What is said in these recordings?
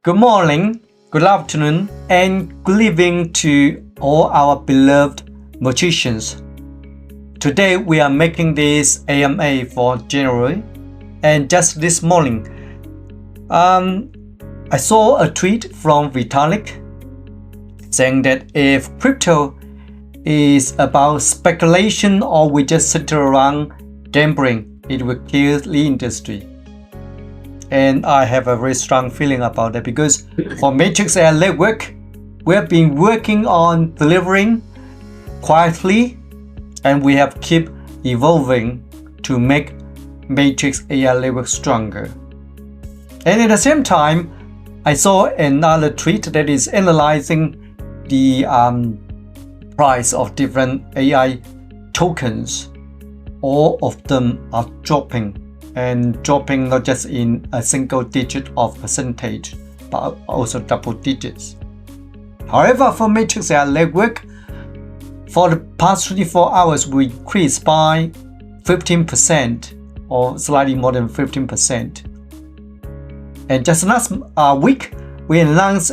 Good morning, good afternoon, and good evening to all our beloved magicians. Today we are making this AMA for January, and just this morning, I saw a tweet from Vitalik saying that if crypto is about speculation or we just sit around gambling, it will kill the industry. And I have a very strong feeling about that because for Matrix AI Network, we have been working on delivering quietly, and we have keep evolving to make Matrix AI Network stronger. And at the same time, I saw another tweet that is analyzing the price of different AI tokens. All of them are dropping, and dropping not just in a single digit of percentage, but also double digits. However, for Matrix AI Network, for the past 24 hours, we increased by 15% or slightly more than 15%. And just last week, we announced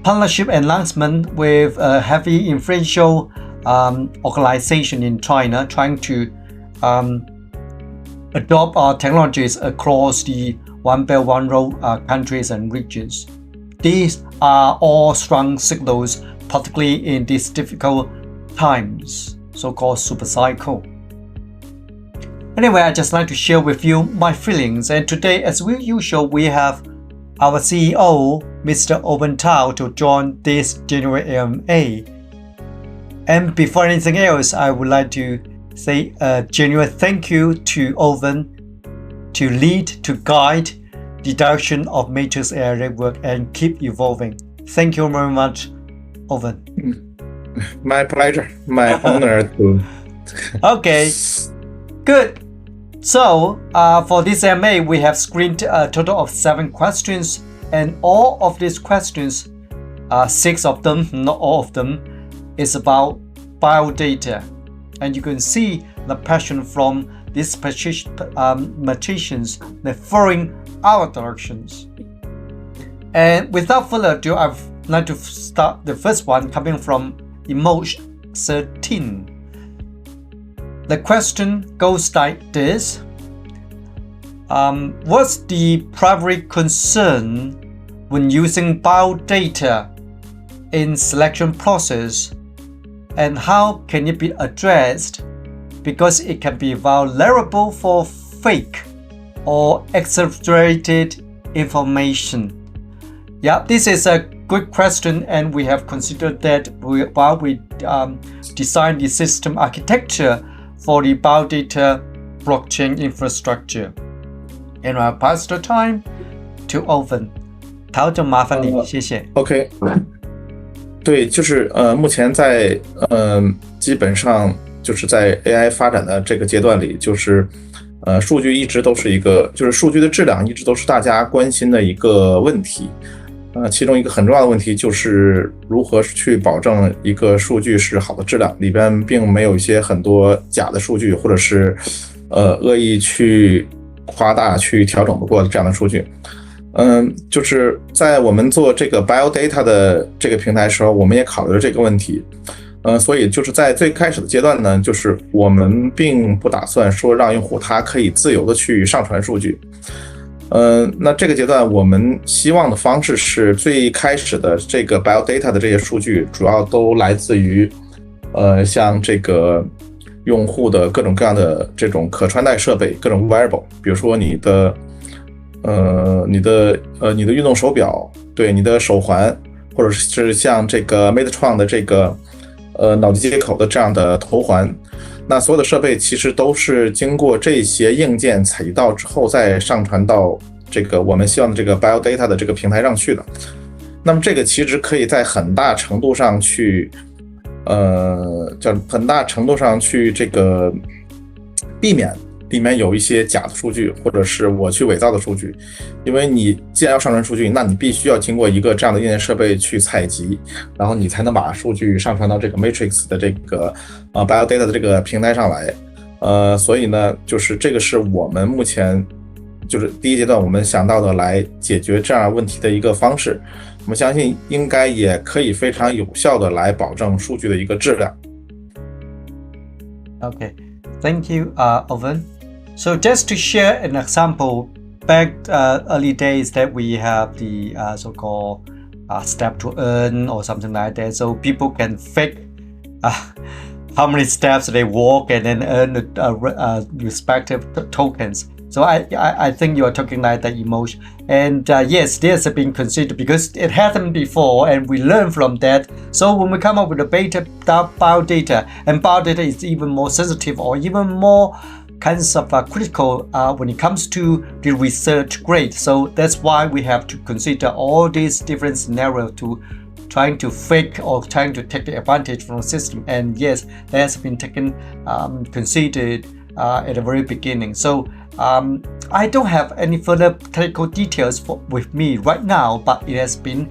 partnership announcement with a heavy influential organization in China trying to adopt our technologies across the One Belt One Road countries and regions. These are all strong signals, particularly in these difficult times, so-called super cycle. Anyway, I just like to share with you my feelings, and today, as usual, we have our CEO, Mr. Owen Tao, to join this January AMA. And before anything else, I would like to say a genuine thank you to Owen to lead, to guide the direction of Matrix AI Network and keep evolving. Thank you very much, Owen. My pleasure, my honor to. Okay, good. So for this AMA, we have screened a total of 7 questions, and all of these questions, 6 of them, not all of them, is about biodata. And you can see the passion from these magicians, they're following our directions. And without further ado, I'd like to start the first one coming from Emoji 13. The question goes like this. What's the primary concern when using biodata in selection process, and how can it be addressed because it can be vulnerable for fake or exaggerated information? Yeah, this is a good question, and we have considered that while we design the system architecture for the biodata blockchain infrastructure. And I'll pass the time to Owen. 陶总麻烦你，谢谢。OK， 对，就是目前在基本上就是在 AI 发展的这个阶段里，就是数据一直都是一个，就是数据的质量一直都是大家关心的一个问题。其中一个很重要的问题就是如何去保证一个数据是好的质量，里边并没有一些很多假的数据，或者是恶意去夸大、去调整过的这样的数据。就是在我们做这个 biodata 的这个平台的时候，我们也考虑了这个问题。所以就是在最开始的阶段呢，就是我们并不打算说让用户他可以自由的去上传数据。那这个阶段我们希望的方式是最开始的这个 biodata 的这些数据主要都来自于像这个用户的各种各样的这种可穿戴设备，各种 wearable， 比如说你的运动手表，对，你的手环，或者是像这个 Medtronic 的这个脑机接口的这样的头环。那所有的设备其实都是经过这些硬件采集到之后再上传到这个我们希望的这个 biodata 的这个平台上去的。那么这个其实可以在很大程度上去这个避免里面有一些假的数据，或者是我去伪造的数据。因为你既然要上传数据，那你必须要经过一个这样的硬件设备去采集，然后你才能把数据上传到这个 Matrix 的这个biodata 的这个平台上来。所以呢，就是这个是我们目前就是第一阶段我们想到的来解决这样问题的一个方式，我们相信应该也可以非常有效的来保证数据的一个质量。Okay, thank you, Owen. So just to share an example, back early days that we have the so-called step to earn or something like that, so people can fake how many steps they walk and then earn respective tokens. So I think you are talking like that emotion, and yes, this has been considered because it happened before, and we learn from that. So when we come up with the biodata, and biodata is even more sensitive or even more kinds of critical when it comes to the research grade. So that's why we have to consider all these different scenarios to trying to fake or trying to take the advantage from the system. And yes, that has been taken considered at the very beginning. So I don't have any further technical details with me right now, but it has been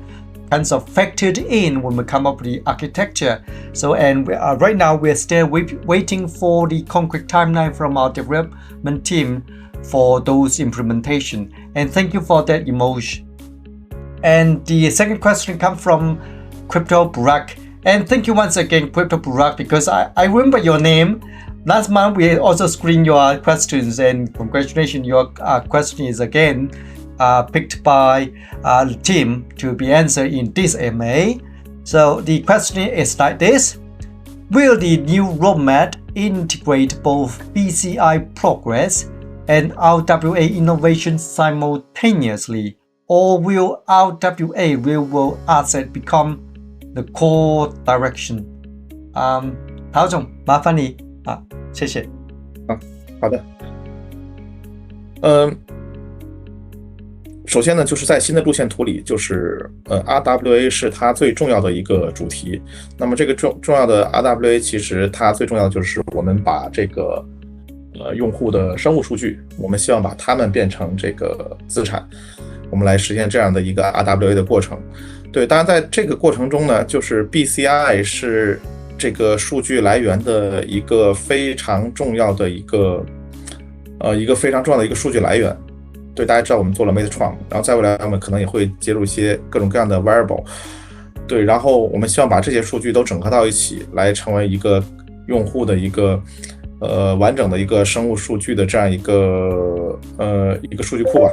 kinds of factored in when we come up with the architecture. So and right now we're still waiting for the concrete timeline from our development team for those implementation. And thank you for that emotion. And the second question comes from Crypto Burak. And thank you once again, Crypto Burak, because I remember your name. Last month we also screened your questions, and congratulations, your question is again picked by the team to be answered in this MA. So the question is like this: will the new roadmap integrate both BCI progress and RWA innovation simultaneously, or will RWA real world asset become the core direction? 陶总，麻烦你谢谢。好的。首先呢，就是在新的路线图里，就是RWA 是它最重要的一个主题。那么这个重要的 RWA 其实它最重要的就是我们把这个用户的生物数据，我们希望把它们变成这个资产，我们来实现这样的一个 RWA 的过程。对，当然在这个过程中呢，就是 BCI 是这个数据来源的一个非常重要的一个非常重要的一个数据来源。对，大家知道我们做了 Metatron， 然后在未来我们可能也会接入一些各种各样的 variable。对，然后我们希望把这些数据都整合到一起，来成为一个用户的一个完整的一个生物数据的这样一个数据库吧。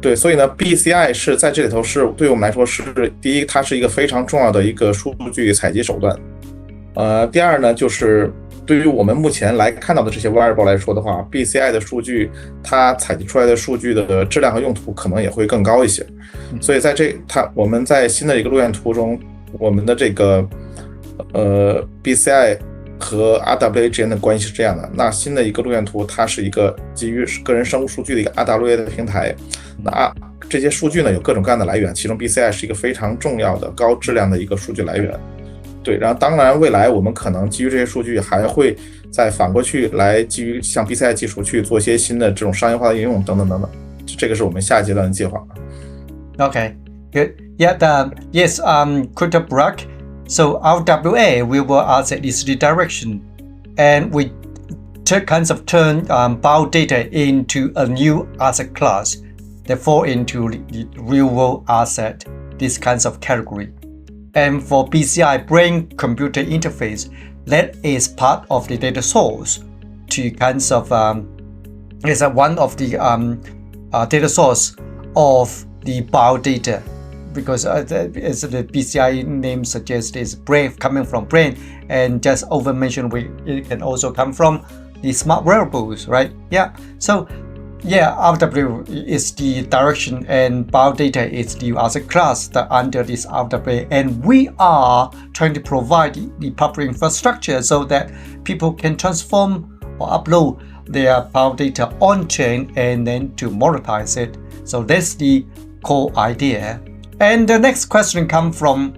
对，所以呢 BCI 是在这里头是对我们来说是第一，它是一个非常重要的一个数据采集手段。第二呢，就是对于我们目前来看到的这些 variable 来说的话 ，BCI 的数据它采集出来的数据的质量和用途可能也会更高一些。所以在我们在新的一个路线图中，我们的这个BCI 和 RWA 之间的关系是这样的。那新的一个路线图，它是一个基于个人生物数据的一个 RWA 的平台。那这些数据呢有各种各样的来源，其中 BCI 是一个非常重要的高质量的一个数据来源。对，然后当然未来我们可能基于这些数据还会再反过去来基于像 BCI 技术去做一些新的这种商业化的应用等等等等，这个是我们下一阶段的计划。Okay, good. Yeah, yes, Crypto Burak. So RWA, we will asset is the direction, and we kinds of turn bio data into a new asset class that fall into the real world asset, this kinds of category. And for BCI, brain-computer interface, that is part of the data source to kinds of is one of the data source of the biodata, because as the BCI name suggests, is brain coming from brain, and just over mentioned, it can also come from the smart wearables, right? Yeah. So yeah, RWA is the direction and biodata is the asset class that under this RWA, and we are trying to provide the public infrastructure so that people can transform or upload their biodata on-chain and then to monetize it. So that's the core idea. And the next question comes from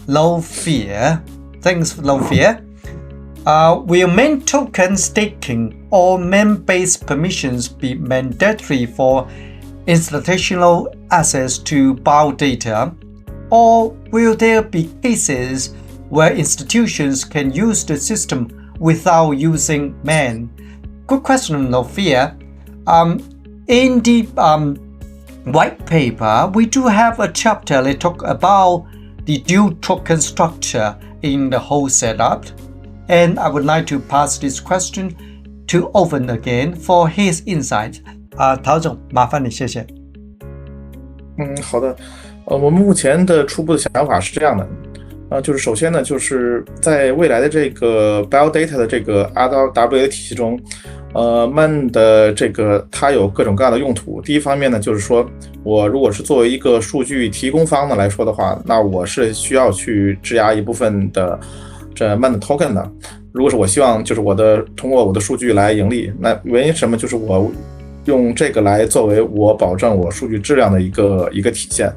Low Fear. Thanks, Low Fear. Will main token staking or main-based permissions be mandatory for institutional access to biodata, or will there be cases where institutions can use the system without using main? Good question, Low Fear. in the white paper, we do have a chapter that talk about the dual token structure in the whole setup. And I would like to pass this question to Owen again for his insight. 陶总，麻烦你，谢谢。好的。我们目前的初步的想法是这样的。就是首先呢，就是在未来的这个 BioData 的这个 RWA 体系中，MAN 的这个它有各种各样的用途。第一方面呢，就是说我如果是作为一个数据提供方呢来说的话，那我是需要去质押一部分的这 MAN 的 token 的。如果是我希望就是通过我的数据来盈利，那原因是什么？就是我用这个来作为我保证我数据质量的一个体现。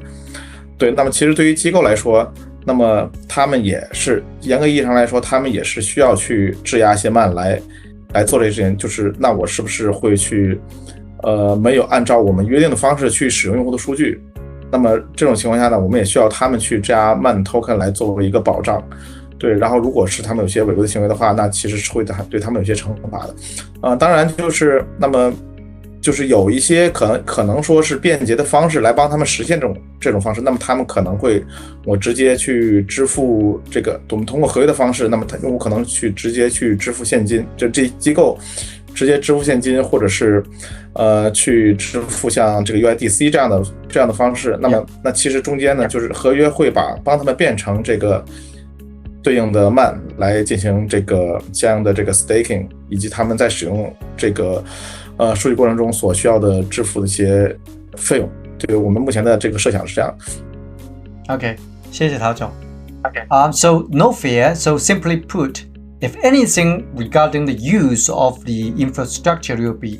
对，那么其实对于机构来说，那么他们也是严格意义上来说，他们也是需要去质押一些MAN来做这件，就是那我是不是会去没有按照我们约定的方式去使用用户的数据？那么这种情况下呢，我们也需要他们去质押MAN token 来作为一个保障。对，然后如果是他们有些违规的行为的话，那其实是会对他们有些惩罚的。当然就是有一些可能说是便捷的方式来帮他们实现这种方式，那么他们可能会我直接去支付这个，我们通过合约的方式，那么用户可能去直接去支付现金，这机构直接支付现金，或者是去支付像这个 UIDC 这样的方式。那其实中间呢，就是合约会帮他们变成这个对应的MAN来进行这个相应的这个 staking， 以及他们在使用这个数据过程中所需要的支付的一些费用。对，我们目前的这个设想是这样。OK， 谢谢陶总。So no fear. So simply put, if anything regarding the use of the infrastructure will be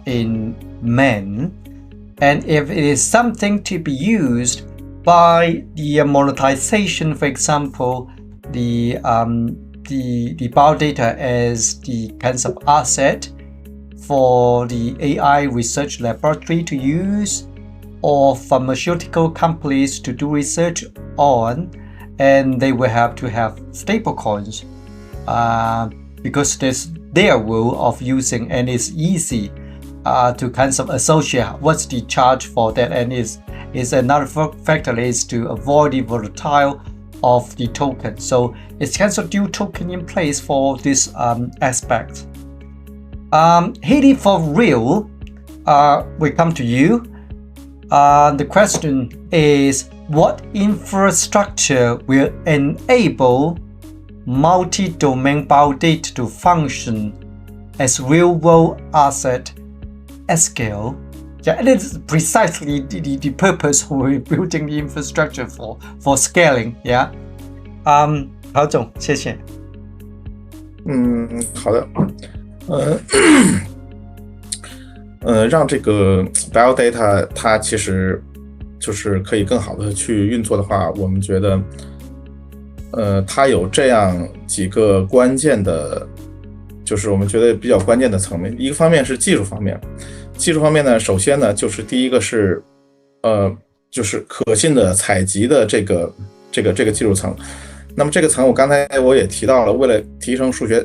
in MAN, and if it is something to be used by the monetization, for example, the BioData as the kinds of asset for the AI research laboratory to use, or pharmaceutical companies to do research on, and they will have to have stablecoins because there's their rule of using, and it's easy to kind of associate what's the charge for that, and is another factor is to avoid the volatile of the token. So it's kind of dual token in place for this aspect. Haley, for real, we come to you. The question is, what infrastructure will enable multi-domain BioData to function as real-world asset at scale? Yeah, and it's precisely the purpose we're building the infrastructure for scaling. Yeah. 陶总，谢谢。好的。让这个 BioData 它其实就是可以更好的去运作的话，我们觉得它有这样几个关键的，就是我们觉得比较关键的层面。一个方面是技术方面，呢，首先呢就是第一个是就是可信的采集的这个技术层。那么这个层我刚才我也提到了，为了提升数据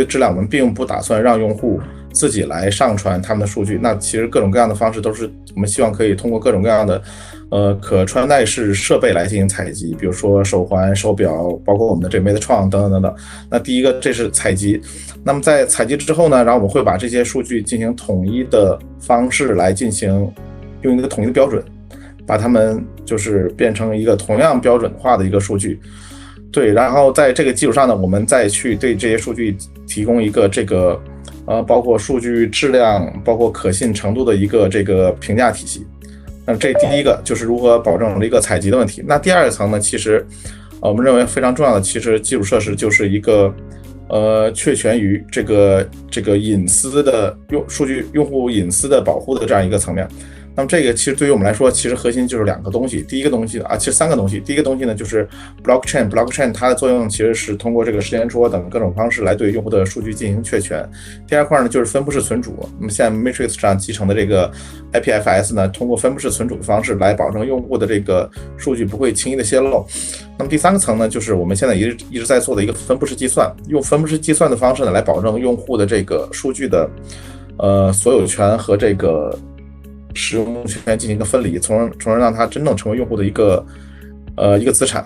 质量，我们并不打算让用户自己来上传他们的数据。那其实各种各样的方式都是我们希望可以通过各种各样的可穿戴式设备来进行采集，比如说手环、手表，包括我们的这个 Metatron 等等等等。那第一个这是采集。那么在采集之后呢，然后我们会把这些数据进行统一的方式来进行用一个统一的标准，把它们就是变成一个同样标准化的一个数据。对，然后在这个基础上呢，我们再去对这些数据提供一个这个包括数据质量、包括可信程度的一个这个评价体系。那这第一个就是如何保证一个采集的问题。那第二个层呢，其实我们认为非常重要的，其实基础设施就是一个确权于这个隐私的用户隐私的保护的这样一个层面。那么这个其实对于我们来说，其实核心就是两个东西。第一个东西其实三个东西。第一个东西呢，就是 blockchain 它的作用其实是通过这个时间戳等各种方式来对用户的数据进行确权。第二块呢，就是分布式存储。那么现在 Matrix 上集成的这个 IPFS 呢，通过分布式存储的方式来保证用户的这个数据不会轻易的泄露。那么第三个层呢，就是我们现在一直在做的一个分布式计算，用分布式计算的方式呢来保证用户的这个数据的所有权和这个使用权进行一个分离，从而让它真正成为用户的一个资产。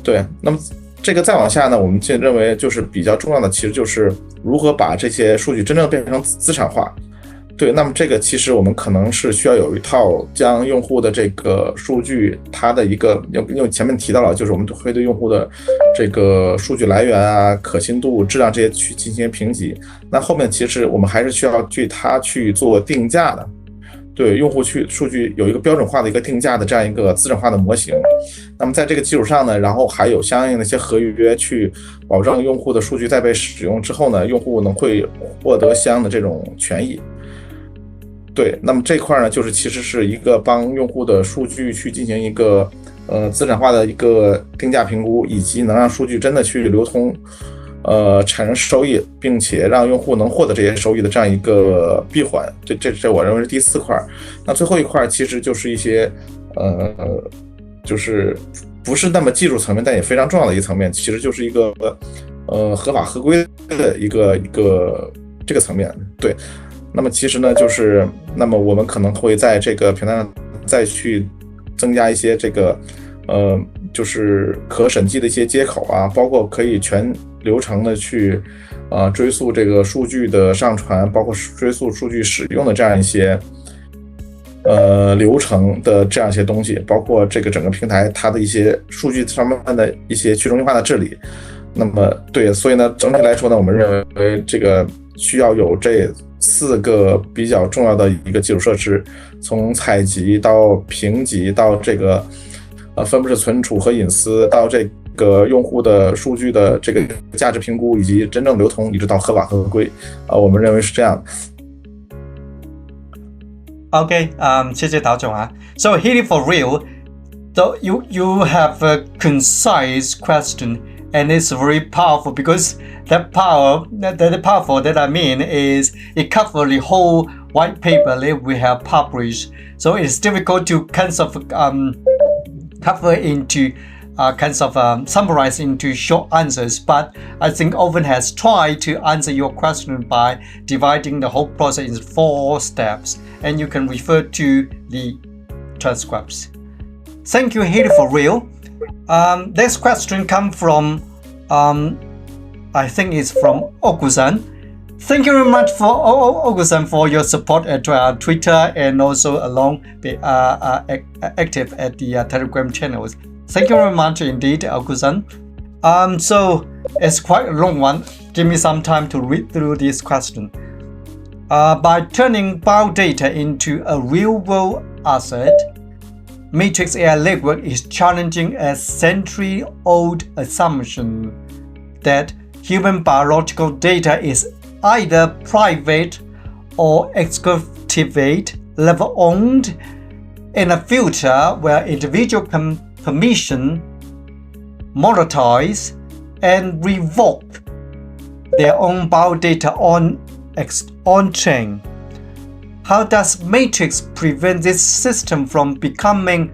对，那么这个再往下呢，我们就认为就是比较重要的，其实就是如何把这些数据真正变成资产化。对，那么这个其实我们可能是需要有一套将用户的这个数据，它的一个，因为前面提到了，就是我们会对用户的这个数据来源啊、可信度、质量这些去进行评级。那后面其实我们还是需要对它去做定价的。对用户数据有一个标准化的一个定价的这样一个资产化的模型，那么在这个基础上呢，然后还有相应的一些合约去保证用户的数据在被使用之后呢，用户会获得相应的这种权益。对，那么这块呢，就是其实是一个帮用户的数据去进行一个资产化的一个定价评估，以及能让数据真的去流通。产生收益，并且让用户能获得这些收益的这样一个闭环，这我认为是第4块。那最后一块其实就是一些就是不是那么技术层面，但也非常重要的一个层面，其实就是一个合法合规的一个这个层面。对，那么其实呢，就是那么我们可能会在这个平台上再去增加一些这个就是可审计的一些接口啊，包括可以全流程的去追溯这个数据的上传，包括追溯数据使用的这样一些流程的这样一些东西，包括这个整个平台它的一些数据上面的一些去中心化的治理。那么对，所以呢，整体来说呢，我们认为这个需要有这4个比较重要的一个基础设施，从采集到评级到这个分布式存储和隐私，到这个用户的数据的这个价值评估，以及真正流通，一直到合法合规，我们认为是这样的。Okay, 谢谢陶总啊。So here for real, so you have a concise question, and it's very powerful because the powerful that I mean is it covers the whole white paper that we have published. So it's difficult to kind of cover into summarize into short answers, but I think Owen has tried to answer your question by dividing the whole process into 4 steps, and you can refer to the transcripts. Thank you, Haley, for real. This question comes from, I think it's from Okusan. Thank you very much for Okusan for your support at Twitter and also along active at the Telegram channels. Thank you very much indeed, Okusan. So it's quite a long one. Give me some time to read through this question. By turning biodata into a real-world asset, Matrix AI Legwork is challenging a century-old assumption that human biological data is either private or executive level owned in a future where individual can permission, monetize, and revoke their own biodata on-chain. How does Matrix prevent this system from becoming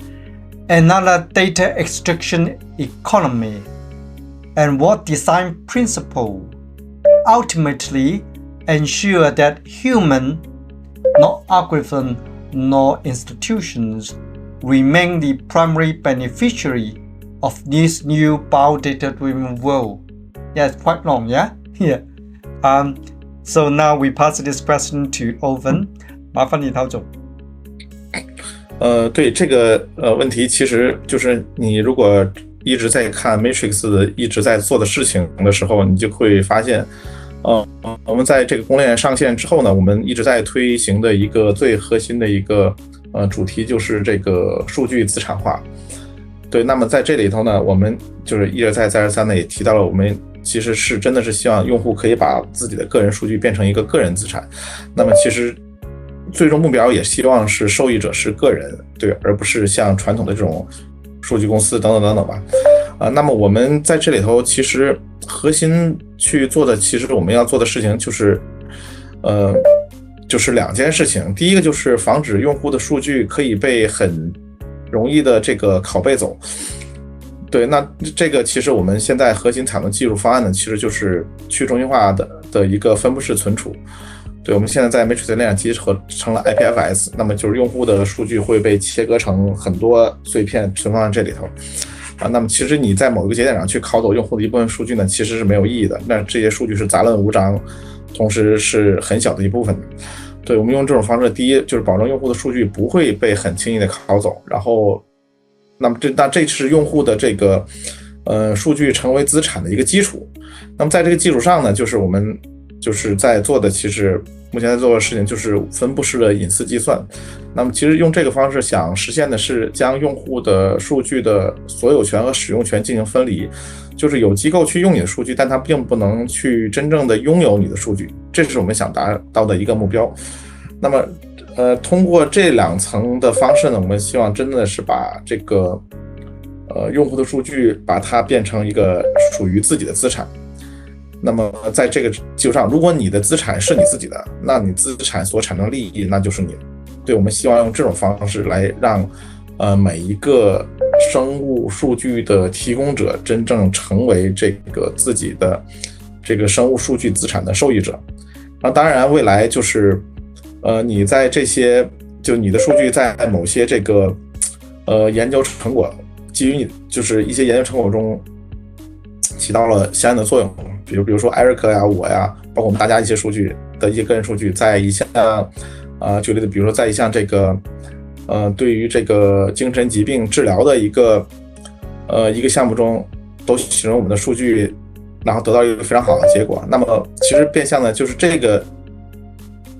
another data extraction economy? And what design principle ultimately ensure that human, not algorithm, nor institutions, remain the primary beneficiary of this new biodata-driven world? Yeah, it's quite long, yeah? Yeah. So now we pass this question to Owen. 麻烦你，陶总。对这个问题，其实就是你如果一直在看 Matrix 一直在做的事情的时候，你就会发现，我们在这个公链上线之后呢，我们一直在推行的一个最核心的一个主题就是这个数据资产化。对，那么在这里头呢，我们就是一而再再而三的也提到了，我们其实是真的是希望用户可以把自己的个人数据变成一个个人资产。那么其实最终目标也希望是受益者是个人，对，而不是像传统的这种数据公司等等等等吧。那么我们在这里头其实核心去做的，其实我们要做的事情就是2件事情。第一个就是防止用户的数据可以被很容易的这个拷贝走。对，那这个其实我们现在核心采用的技术方案呢，其实就是去中心化的一个分布式存储。对，我们现在在 Matrix 链上集合成了 IPFS， 那么就是用户的数据会被切割成很多碎片存放在这里头那么其实你在某一个节点上去拷走用户的一部分数据呢，其实是没有意义的。那这些数据是杂乱无章，同时是很小的一部分的。对，我们用这种方式，第一就是保证用户的数据不会被很轻易的拷走，然后，那么这是用户的这个数据成为资产的一个基础。那么在这个基础上呢，就是我们就是在做的，其实目前在做的事情就是分布式的隐私计算。那么其实用这个方式想实现的是将用户的数据的所有权和使用权进行分离，就是有机构去用你的数据，但它并不能去真正的拥有你的数据，这是我们想达到的一个目标。那么通过这2层的方式呢，我们希望真的是把这个用户的数据把它变成一个属于自己的资产。那么在这个基础上，如果你的资产是你自己的，那你资产所产生利益那就是你的。对，我们希望用这种方式来让每一个生物数据的提供者真正成为这个自己的这个生物数据资产的受益者。当然未来就是你在这些就你的数据在某些这个研究成果基于你就是一些研究成果中起到了相应的作用，比如说艾瑞克呀、我呀，包括我们大家一些数据的一些个人数据，在一项举例子，比如说在一项这个对于这个精神疾病治疗的一个项目中，都使用我们的数据，然后得到一个非常好的结果。那么其实变相的就是这个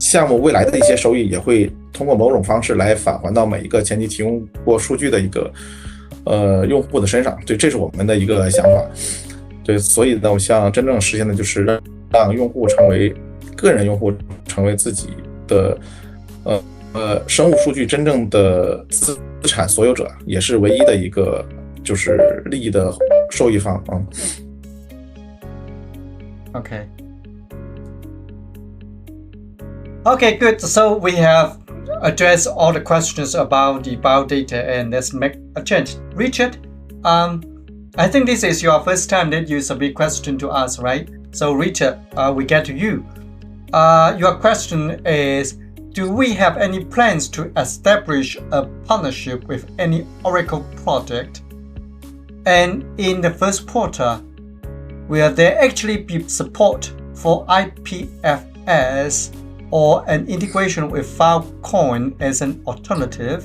项目未来的一些收益也会通过某种方式来返还到每一个前期提供过数据的一个用户的身上。对，这是我们的一个想法。对，所以呢，我希望真正实现的就是让用户成为个人用户，成为自己的生物数据真正的资产所有者，也是唯一的一个就是利益的受益方。Okay. Okay, good. So we have addressed all the questions about the biodata, and let's make a change. Richard, I think this is your first time that you submit question to us, right? So Richard, we get to you. Your question is, do we have any plans to establish a partnership with any Oracle project? And in the first quarter, will there actually be support for IPFS or an integration with Filecoin as an alternative?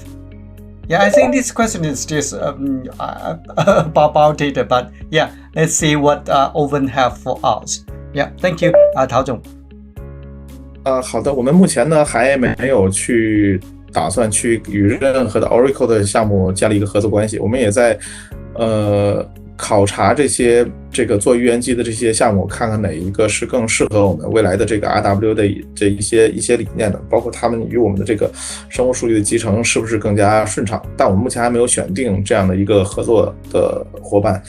Yeah, I think this question is just about data, but yeah, let's see what Owen have for us. Yeah, thank you, 陶总。好的，我们目前呢还没有打算去与任何的 Oracle 的项目建立一个合作关系。我们也在考察这个做预言机的这些项目，看看哪一个是更适合我们未来的这个 RW 的这一些理念的，包括他们与我们的这个生物数据的集成是不是更加顺畅。但我们目前还没有选定这样的一个合作的伙伴，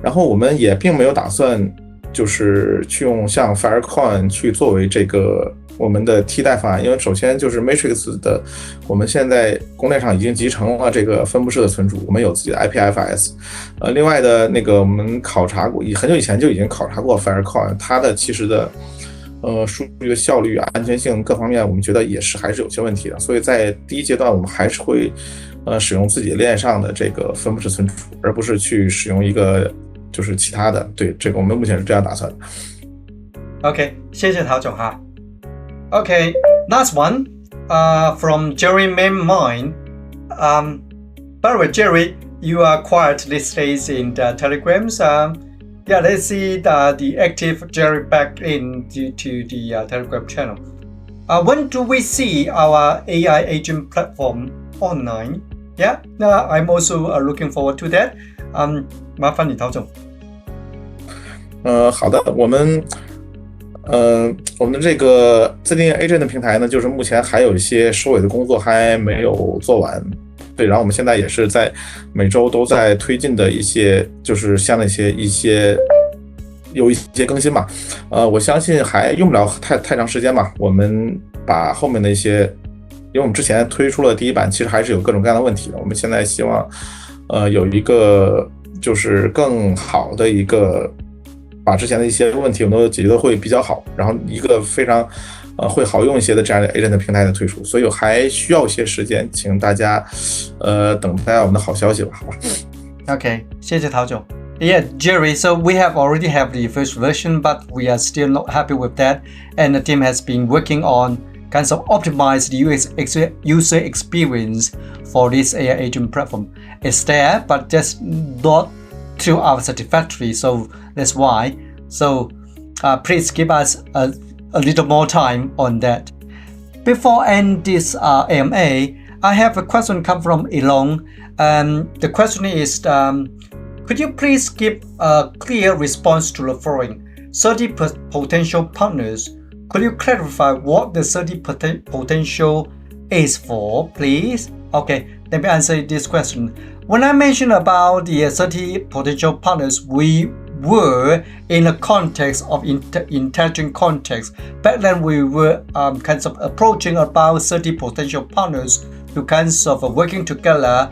然后我们也并没有打算就是去用像 Filecoin 去作为这个我们的替代方案，因为首先就是 Matrix 的我们现在公链上已经集成了这个分布式的存储，我们有自己的 IPFS。另外的那个我们考察过，很久以前就已经考察过 Filecoin， 它的其实的数据的效率、安全性各方面，我们觉得还是有些问题的。所以在第一阶段，我们还是会使用自己链上的这个分布式存储，而不是去使用一个就是其他的。对，这个我们目前是这样打算的。OK， 谢谢陶总哈。Okay, last one from Jerry Mainmine. By the way, Jerry, you are quiet these days in the telegrams. Yeah, let's see the active Jerry back into the Telegram channel. When do we see our AI agent platform online? Yeah, I'm also looking forward to that. 麻烦你，陶总。好的，我们的这个自定义 agent 的平台呢，就是目前还有一些收尾的工作还没有做完。对，然后我们现在也是在每周都在推进的一些，就是像那些有一些更新嘛。我相信还用不了太长时间嘛。我们把后面的一些，因为我们之前推出了第一版，其实还是有各种各样的问题的。我们现在希望有一个就是更好的一个把之前的一些问题我们都解决的会比较好，然后一个非常会好用一些的这样的 agent 平台的推出，所以还需要一些时间，请大家等待我们的好消息吧，好吧。Okay, 谢谢陶总。Yeah, Jerry, so we have already have the first version, but we are still not happy with that. And the team has been working on kinds of optimize the user experience for this AI agent platform. It's there, but just not to our satisfactory. So that's why. So please give us a little more time on that. Before end this AMA, I have a question come from Elon. The question is, could you please give a clear response to the following 30 potential partners? Could you clarify what the 30 potential is for, please? Okay, let me answer this question. When I mentioned about the 30 potential partners, we were in a context of intelligent context. Back then, we were kinds of approaching about 30 potential partners to kinds of working together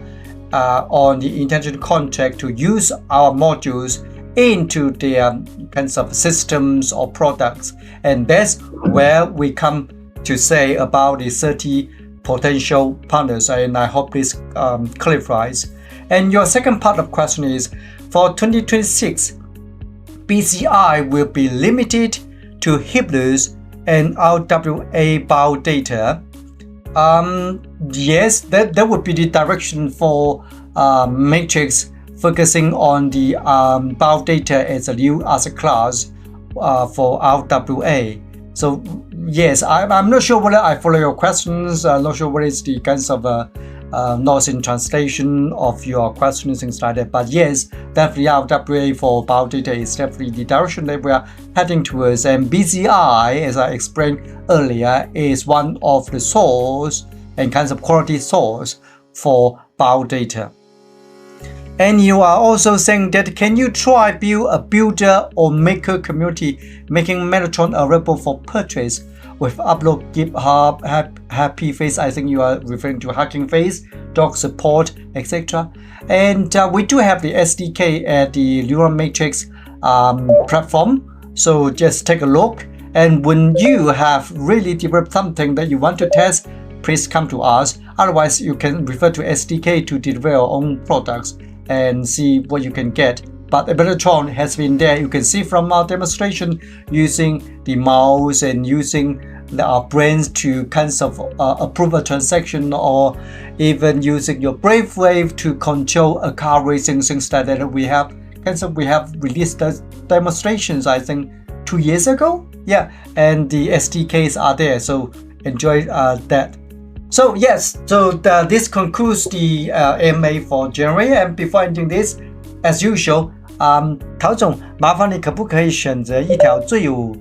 on the intelligent contract to use our modules into their kinds of systems or products. And that's where we come to say about the 30 potential partners. And I hope this clarifies. And your second part of question is, for 2026, BCI will be limited to Hibnus and RWA bio data. Yes, that would be the direction for Matrix, focusing on the bio data as a new asset class for RWA. So yes, I'm not sure whether I follow your questions. I'm not sure what is the kinds of loss in translation of your questions, things like that. But yes, definitely RWA for bio data is definitely the direction that we are heading towards. And BCI, as I explained earlier, is one of the source and kinds of quality source for bio data. And you are also saying that can you try build a builder or maker community making Metatron available for purchase with upload GitHub, Happy Face. I think you are referring to Hugging Face, dog support, etc. And we do have the SDK at the Neural Matrix platform. So just take a look. And when you have really developed something that you want to test, please come to us. Otherwise, you can refer to SDK to develop your own products and see what you can get. But Metatron has been there. You can see from our demonstration using the mouse and using our brains to kinds of approve a transaction, or even using your brainwave to control a car racing, things like that. We have released the demonstrations, I think 2 years ago. Yeah, and the SDKs are there. So enjoy that. So yes, so this concludes the AMA for January. And before ending this, as usual, 陶总，麻烦你可不可以选择一条最有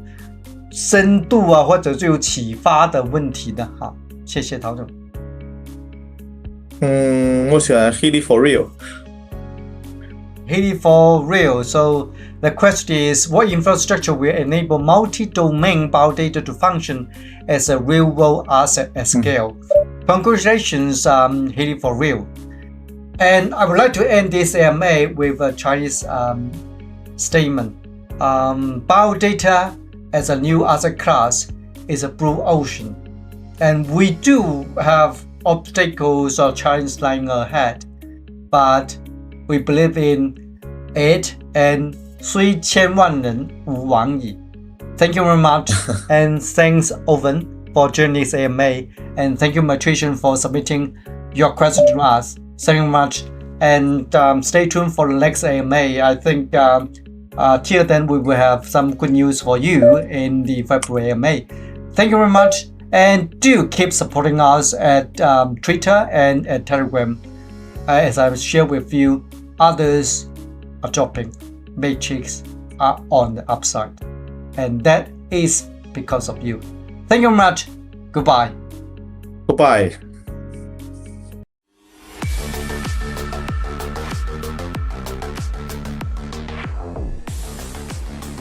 深度啊，或者最有启发的问题呢？好，谢谢陶总。我选 Healy for real. Healy for real. So the question is, what infrastructure will enable multi-domain bio data to function as a real-world asset at scale? Congratulations, Healy for real. And I would like to end this AMA with a Chinese statement. Bio data as a new asset class is a blue ocean. And we do have obstacles or challenges lying ahead. But we believe in it, and 虽千万人吾往矣. Thank you very much. And thanks, Owen, for joining this AMA. And thank you, Matrician, for submitting your question to us. Thank you very much. And stay tuned for the next AMA. I think till then we will have some good news for you in the February AMA. Thank you very much. And do keep supporting us at Twitter and at Telegram. As I share with you, others are dropping. Matrix are on the upside. And that is because of you. Thank you very much. Goodbye. Goodbye.